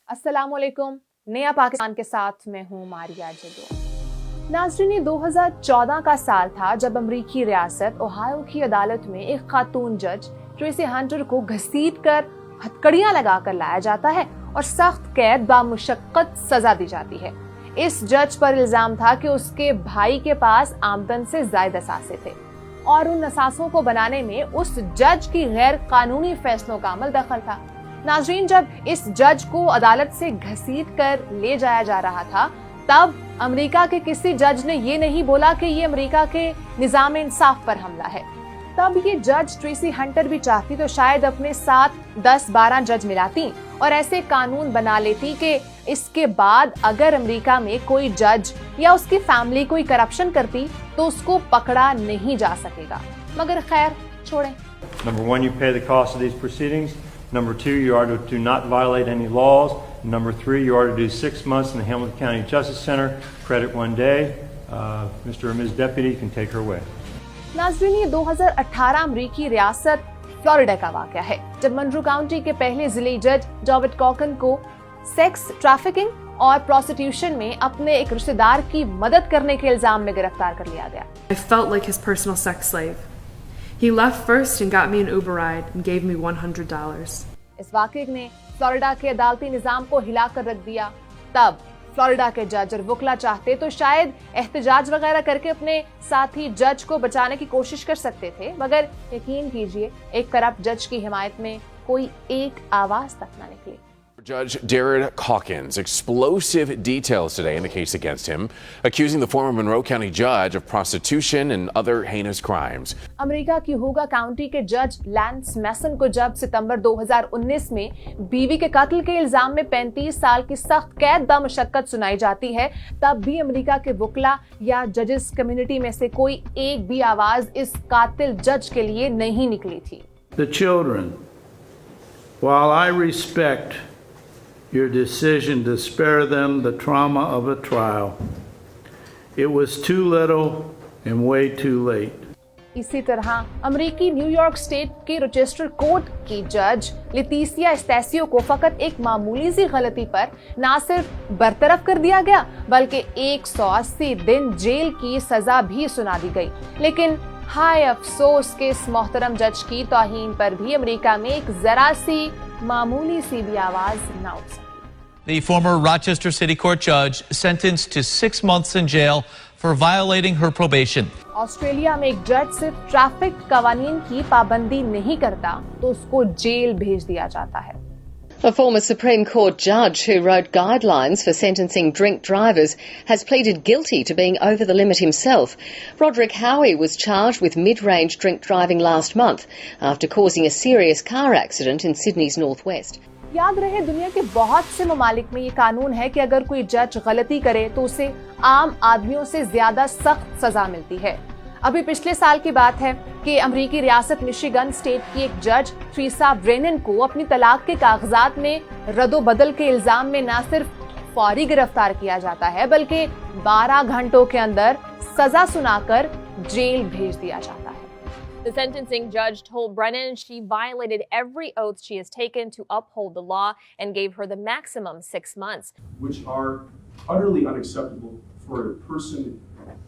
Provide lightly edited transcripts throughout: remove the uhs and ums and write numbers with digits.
अस्सलामुअलैकुम। नया पाकिस्तान के साथ मैं हूँ मारिया जदो। नाज़रीन, 2014 का साल था जब अमरीकी रियासत ओहायो की अदालत में एक खातून जज ट्रेसी हंटर को घसीट कर हथकड़ियां लगाकर लाया जाता है और सख्त कैद बामुशक्कत सजा दी जाती है। इस जज पर इल्जाम था कि उसके भाई के पास आमदन से ज्यादा असासे थे और उन असासों को बनाने में उस जज की गैर कानूनी फैसलों का अमल दखल था। नाज़रीन, जब इस जज को अदालत से घसीट कर ले जाया जा रहा था तब अमेरिका के किसी जज ने ये नहीं बोला कि ये अमेरिका के निजाम इंसाफ पर हमला है। तब ये जज ट्रेसी हंटर भी चाहती तो शायद अपने साथ 10-12 जज मिलाती और ऐसे कानून बना लेती कि इसके बाद अगर अमेरिका में कोई जज या उसकी फैमिली कोई करप्शन करती तो उसको पकड़ा नहीं जा सकेगा। मगर खैर छोड़ें। Number 1, you pay the cost of these proceedings. Number 2, you are to not violate any laws. Number 3, you are to do 6 months in the Hamilton County Justice Center. Credit 1 day. Mr. or Ms. Deputy can take her away. नाज़रीन, ये 2018 अमरीकी रियासत Florida का वाकया है जब Munro county के पहले जिले जज डेविड कॉकन को सेक्स ट्रैफिकिंग और प्रोस्टिट्यूशन में अपने एक रिश्तेदार की मदद करने के इल्जाम में गिरफ्तार कर लिया गया। I felt like his personal sex slave. He left first and got me an Uber ride and gave me $100. इस वाकये ने फ्लोरिडा के अदालती निजाम को हिलाकर रख दिया। तब फ्लोरिडा के जज और वकील चाहते तो शायद एहतजाज वगैरह करके अपने साथी जज को बचाने की कोशिश कर सकते थे, मगर यकीन कीजिए एक करप्ट जज की हिमायत में कोई एक आवाज तक न निकली। Judge Jared Hawkins, explosive details today in the case against him, accusing the former Monroe County judge of prostitution and other heinous crimes. America की होगा काउंटी के जज लैंस मैसन को जब सितंबर 2019 में बीवी के कत्ल के इल्जाम में 35 साल की सख्त कैद बामुशक्कत सुनाई जाती है, तब भी अमेरिका के वकीला या जजेस कम्युनिटी में से कोई एक भी आवाज इस कातिल जज के लिए नहीं निकली थी। The children, while I respect your decision to spare them the trauma of a trial, it was too little and way too late. इसी तरह अमेरिकी न्यूयॉर्क स्टेट के रोचेस्टर कोर्ट की जज लेटिसिया एस्टेसियो को फकत एक मामूली सी गलती पर न सिर्फ बरतरफ कर दिया गया बल्कि 180 दिन जेल की सजा भी सुना दी गई। लेकिन हाय अफसोस के इस मोहतरम जज की तौहीन पर भी अमेरिका में एक जरा सी मामूली सी भी आवाज न उठ सकी। The former Rochester City Court judge sentenced to 6 months in jail for violating her probation. Australia में एक जज सिर्फ ट्रैफिक कवानीन की पाबंदी नहीं करता तो उसको जेल भेज दिया जाता है। A former Supreme Court judge who wrote guidelines for sentencing drink drivers has pleaded guilty to being over the limit himself. Roderick Howie was charged with mid-range drink driving last month after causing a serious car accident in Sydney's northwest. याद रहे, दुनिया के बहुत से ममालिक में ये कानून है कि अगर कोई जज गलती करे तो उसे आम आदमियों से ज्यादा सख्त सजा मिलती है। अभी पिछले साल की बात है कि अमेरिकी रियासत मिशिगन स्टेट की एक जज ट्रीसा ब्रेनन को अपनी तलाक के कागजात में रद्दोबदल के इल्जाम में न सिर्फ फौरी गिरफ्तार किया जाता है बल्कि 12 घंटों के अंदर सजा सुनाकर जेल भेज दिया जाता है। The sentencing judge told Brennan she violated every oath she has taken to uphold the law and gave her the maximum 6 months. Which are utterly unacceptable for a person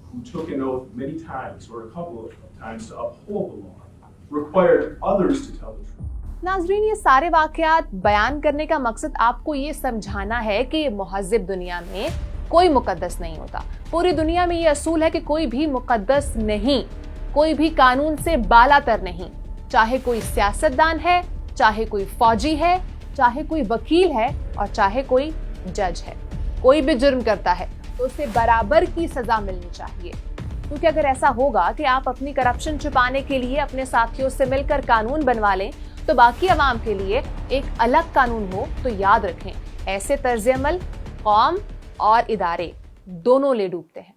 who took an oath many times or a couple of times to uphold the law, required others to tell the truth. नाज़रीन, ये सारे वाकयात बयान करने का मकसद आपको ये समझाना है कि मुहज़्ज़िब दुनिया में कोई मुकद्दस नहीं होता। पूरी दुनिया में ये असूल है कि कोई भी मुकद्दस नहीं, कोई भी कानून से बालातर नहीं। चाहे कोई सियासतदान है, चाहे कोई फौजी है, चाहे कोई वकील है और चाहे कोई जज है, कोई भी जुर्म करता है तो उसे बराबर की सजा मिलनी चाहिए। क्योंकि अगर ऐसा होगा कि आप अपनी करप्शन छुपाने के लिए अपने साथियों से मिलकर कानून बनवा लें तो बाकी अवाम के लिए एक अलग कानून हो, तो याद रखें ऐसे तर्ज अमल कौम और इदारे दोनों ले डूबते हैं।